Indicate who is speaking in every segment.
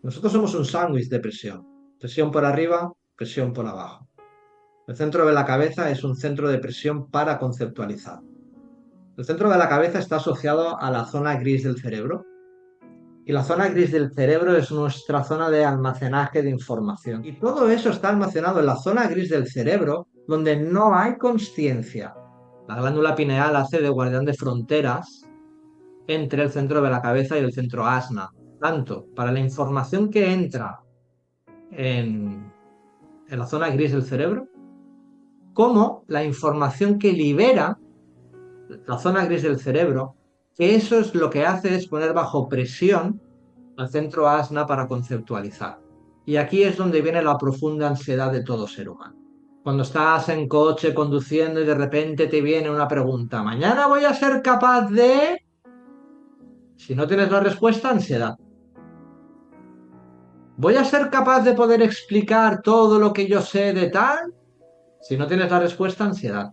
Speaker 1: Nosotros somos un sándwich de presión. Presión por arriba, presión por abajo. El centro de la cabeza es un centro de presión para conceptualizar. El centro de la cabeza está asociado a la zona gris del cerebro. Y la zona gris del cerebro es nuestra zona de almacenaje de información. Y todo eso está almacenado en la zona gris del cerebro, donde no hay consciencia. La glándula pineal hace de guardián de fronteras entre el centro de la cabeza y el centro asna. Tanto para la información que entra en, en la zona gris del cerebro, como la información que libera la zona gris del cerebro, que eso es lo que hace es poner bajo presión al centro asna para conceptualizar. Y aquí es donde viene la profunda ansiedad de todo ser humano. Cuando estás en coche conduciendo y de repente te viene una pregunta, ¿mañana voy a ser capaz de...? Si no tienes la respuesta, ansiedad. ¿Voy a ser capaz de poder explicar todo lo que yo sé de tal? Si no tienes la respuesta, ansiedad.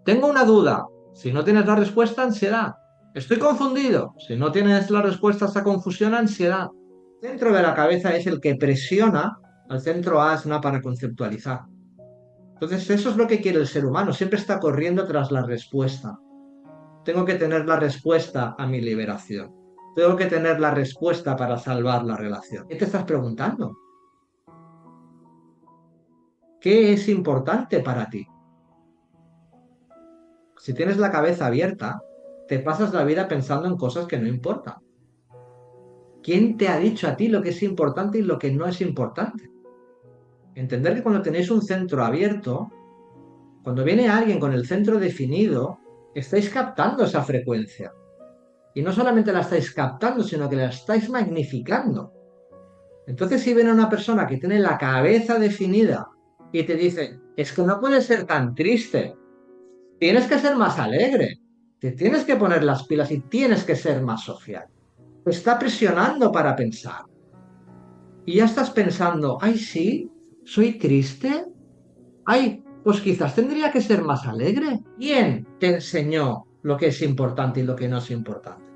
Speaker 1: Tengo una duda. Si no tienes la respuesta, ansiedad. Estoy confundido. Si no tienes la respuesta a esa confusión, ansiedad. El centro de la cabeza es el que presiona al centro asna para conceptualizar. Entonces, eso es lo que quiere el ser humano. Siempre está corriendo tras la respuesta. Tengo que tener la respuesta a mi liberación. Tengo que tener la respuesta para salvar la relación. ¿Qué te estás preguntando? ¿Qué es importante para ti? Si tienes la cabeza abierta, te pasas la vida pensando en cosas que no importan. ¿Quién te ha dicho a ti lo que es importante y lo que no es importante? Entender que cuando tenéis un centro abierto, cuando viene alguien con el centro definido, estáis captando esa frecuencia. Y no solamente la estáis captando, sino que la estáis magnificando. Entonces, si viene una persona que tiene la cabeza definida y te dice, es que no puedes ser tan triste, tienes que ser más alegre, te tienes que poner las pilas y tienes que ser más social. Te está presionando para pensar. Y ya estás pensando, ay, sí, soy triste. Ay, pues quizás tendría que ser más alegre. ¿Quién te enseñó lo que es importante y lo que no es importante?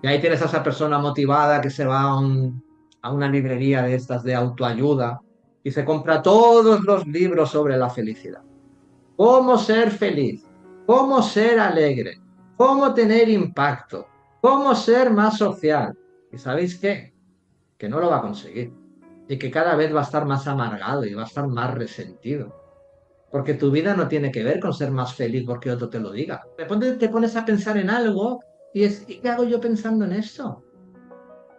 Speaker 1: Y ahí tienes a esa persona motivada que se va a una librería de estas de autoayuda y se compra todos los libros sobre la felicidad. Cómo ser feliz, cómo ser alegre, cómo tener impacto, cómo ser más social. ¿Y sabéis qué? Que no lo va a conseguir. Y que cada vez va a estar más amargado y va a estar más resentido. Porque tu vida no tiene que ver con ser más feliz porque otro te lo diga. Te pones a pensar en algo ¿y qué hago yo pensando en esto?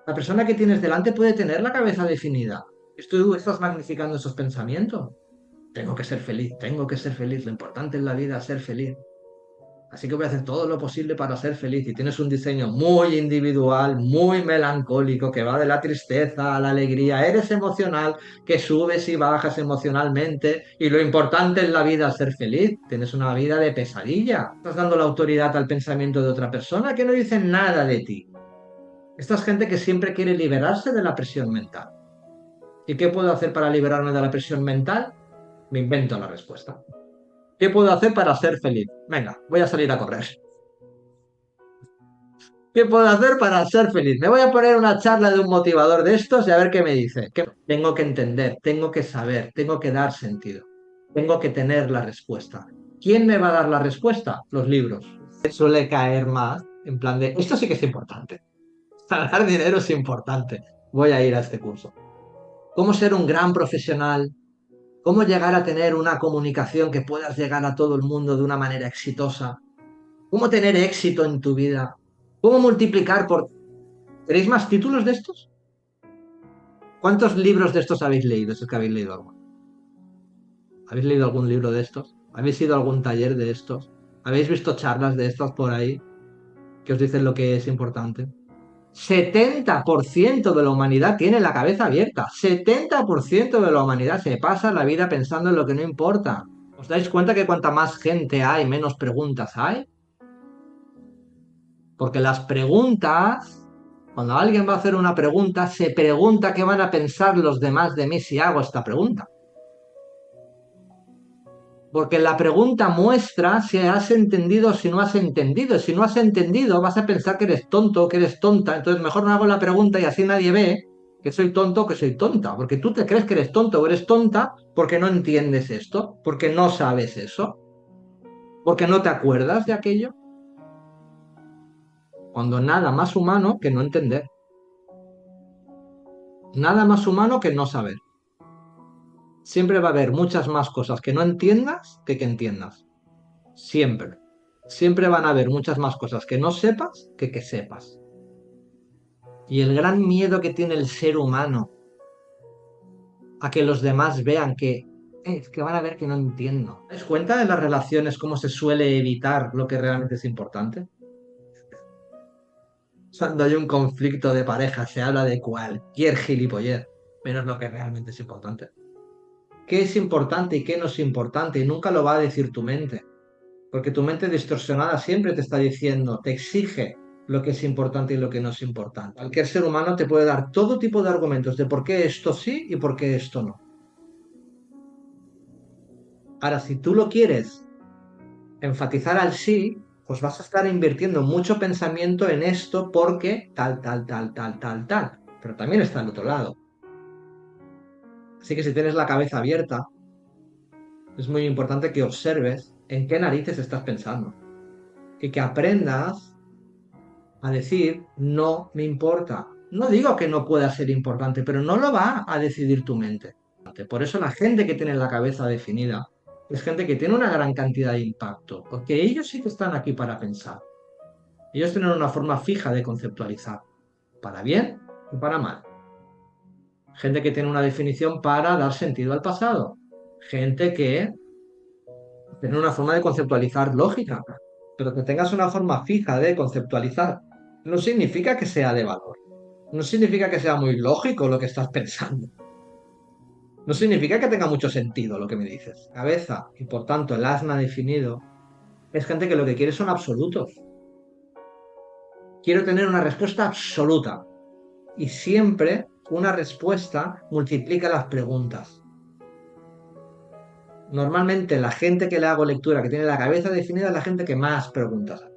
Speaker 1: La persona que tienes delante puede tener la cabeza definida. Tú estás magnificando esos pensamientos. Tengo que ser feliz, tengo que ser feliz. Lo importante en la vida es ser feliz. Así que voy a hacer todo lo posible para ser feliz. Y tienes un diseño muy individual, muy melancólico, que va de la tristeza a la alegría. Eres emocional, que subes y bajas emocionalmente. Y lo importante en la vida es ser feliz. Tienes una vida de pesadilla. Estás dando la autoridad al pensamiento de otra persona que no dice nada de ti. Esta es gente que siempre quiere liberarse de la presión mental. ¿Y qué puedo hacer para liberarme de la presión mental? Me invento la respuesta. ¿Qué puedo hacer para ser feliz? Venga, voy a salir a correr. ¿Qué puedo hacer para ser feliz? Me voy a poner una charla de un motivador de estos y a ver qué me dice. Tengo que entender, tengo que saber, tengo que dar sentido. Tengo que tener la respuesta. ¿Quién me va a dar la respuesta? Los libros. Suele caer más en plan de, esto sí que es importante. Ganar dinero es importante. Voy a ir a este curso. ¿Cómo ser un gran profesional? ¿Cómo llegar a tener una comunicación que puedas llegar a todo el mundo de una manera exitosa? ¿Cómo tener éxito en tu vida? ¿Cómo multiplicar por... ¿Tenéis más títulos de estos? ¿Cuántos libros de estos habéis leído? Si es que habéis leído alguno. ¿Habéis leído algún libro de estos? ¿Habéis ido a algún taller de estos? ¿Habéis visto charlas de estas por ahí que os dicen lo que es importante? 70% de la humanidad tiene la cabeza abierta. 70% de la humanidad se pasa la vida pensando en lo que no importa. ¿Os dais cuenta que cuanta más gente hay, menos preguntas hay? Porque las preguntas, cuando alguien va a hacer una pregunta, se pregunta qué van a pensar los demás de mí si hago esta pregunta. Porque la pregunta muestra si has entendido o si no has entendido. Si no has entendido, vas a pensar que eres tonto o que eres tonta. Entonces mejor no hago la pregunta y así nadie ve que soy tonto o que soy tonta. Porque tú te crees que eres tonto o eres tonta porque no entiendes esto, porque no sabes eso, porque no te acuerdas de aquello. Cuando nada más humano que no entender. Nada más humano que no saber. Siempre va a haber muchas más cosas que no entiendas que entiendas. Siempre. Siempre van a haber muchas más cosas que no sepas que sepas. Y el gran miedo que tiene el ser humano a que los demás vean que es que van a ver que no entiendo. ¿Te das cuenta de las relaciones cómo se suele evitar lo que realmente es importante? Cuando hay un conflicto de pareja se habla de cualquier gilipollez, menos lo que realmente es importante. ¿Qué es importante y qué no es importante? Y nunca lo va a decir tu mente. Porque tu mente distorsionada siempre te está diciendo, te exige lo que es importante y lo que no es importante. Cualquier ser humano te puede dar todo tipo de argumentos de por qué esto sí y por qué esto no. Ahora, si tú lo quieres enfatizar al sí, pues vas a estar invirtiendo mucho pensamiento en esto porque tal, tal, tal, tal, tal, tal. Pero también está al otro lado. Así que si tienes la cabeza abierta, es muy importante que observes en qué narices estás pensando y que aprendas a decir no me importa. No digo que no pueda ser importante, pero no lo va a decidir tu mente. Por eso la gente que tiene la cabeza definida es gente que tiene una gran cantidad de impacto, porque ellos sí que están aquí para pensar. Ellos tienen una forma fija de conceptualizar, para bien y para mal. Gente que tiene una definición para dar sentido al pasado. Gente que tiene una forma de conceptualizar lógica, pero que tengas una forma fija de conceptualizar no significa que sea de valor. No significa que sea muy lógico lo que estás pensando. No significa que tenga mucho sentido lo que me dices. Cabeza, y por tanto el asma definido, es gente que lo que quiere son absolutos. Quiero tener una respuesta absoluta. Y siempre una respuesta multiplica las preguntas. Normalmente la gente que le hago lectura, que tiene la cabeza definida, es la gente que más preguntas hace.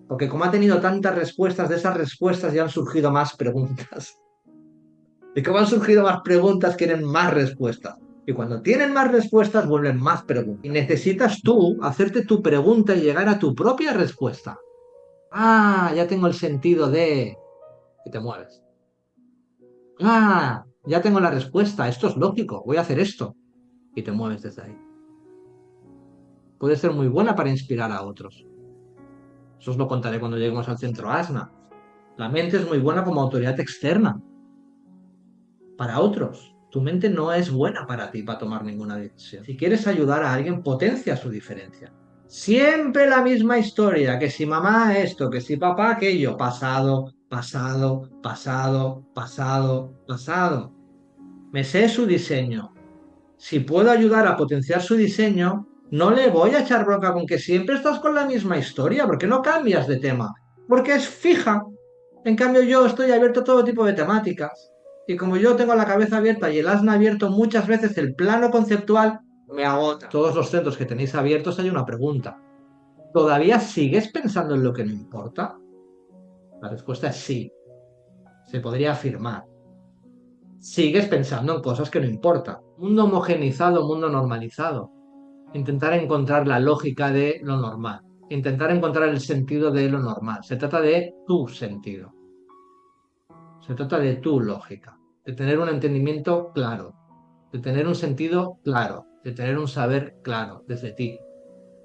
Speaker 1: Porque como ha tenido tantas respuestas, de esas respuestas ya han surgido más preguntas. Y como han surgido más preguntas, quieren más respuestas. Y cuando tienen más respuestas, vuelven más preguntas. Y necesitas tú hacerte tu pregunta y llegar a tu propia respuesta. Ah, ya tengo el sentido de... Y te mueves. Ah, ya tengo la respuesta. Esto es lógico. Voy a hacer esto. Y te mueves desde ahí. Puede ser muy buena para inspirar a otros. Eso os lo contaré cuando lleguemos al centro ASNA. La mente es muy buena como autoridad externa para otros. Tu mente no es buena para ti para tomar ninguna decisión. Si quieres ayudar a alguien, potencia su diferencia. Siempre la misma historia, que si mamá esto, que si papá aquello, pasado, pasado, pasado, pasado, pasado. Me sé su diseño. Si puedo ayudar a potenciar su diseño, no le voy a echar bronca con que siempre estás con la misma historia, porque no cambias de tema, porque es fija. En cambio, yo estoy abierto a todo tipo de temáticas. Y como yo tengo la cabeza abierta y el asna abierto, muchas veces el plano conceptual me agota. Todos los centros que tenéis abiertos hay una pregunta. ¿Todavía sigues pensando en lo que no importa? La respuesta es sí. Se podría afirmar. Sigues pensando en cosas que no importan. Mundo homogeneizado, mundo normalizado. Intentar encontrar la lógica de lo normal. Intentar encontrar el sentido de lo normal. Se trata de tu sentido. Se trata de tu lógica, de tener un entendimiento claro, de tener un sentido claro, de tener un saber claro desde ti.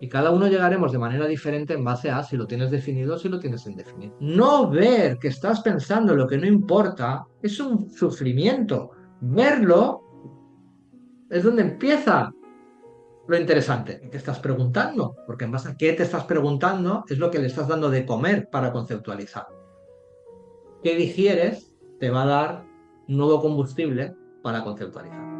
Speaker 1: Y cada uno llegaremos de manera diferente en base a si lo tienes definido o si lo tienes indefinido. No ver que estás pensando lo que no importa es un sufrimiento. Verlo es donde empieza lo interesante. ¿Qué te estás preguntando? Porque en base a qué te estás preguntando es lo que le estás dando de comer para conceptualizar. ¿Qué digieres? Te va a dar nuevo combustible para conceptualizar.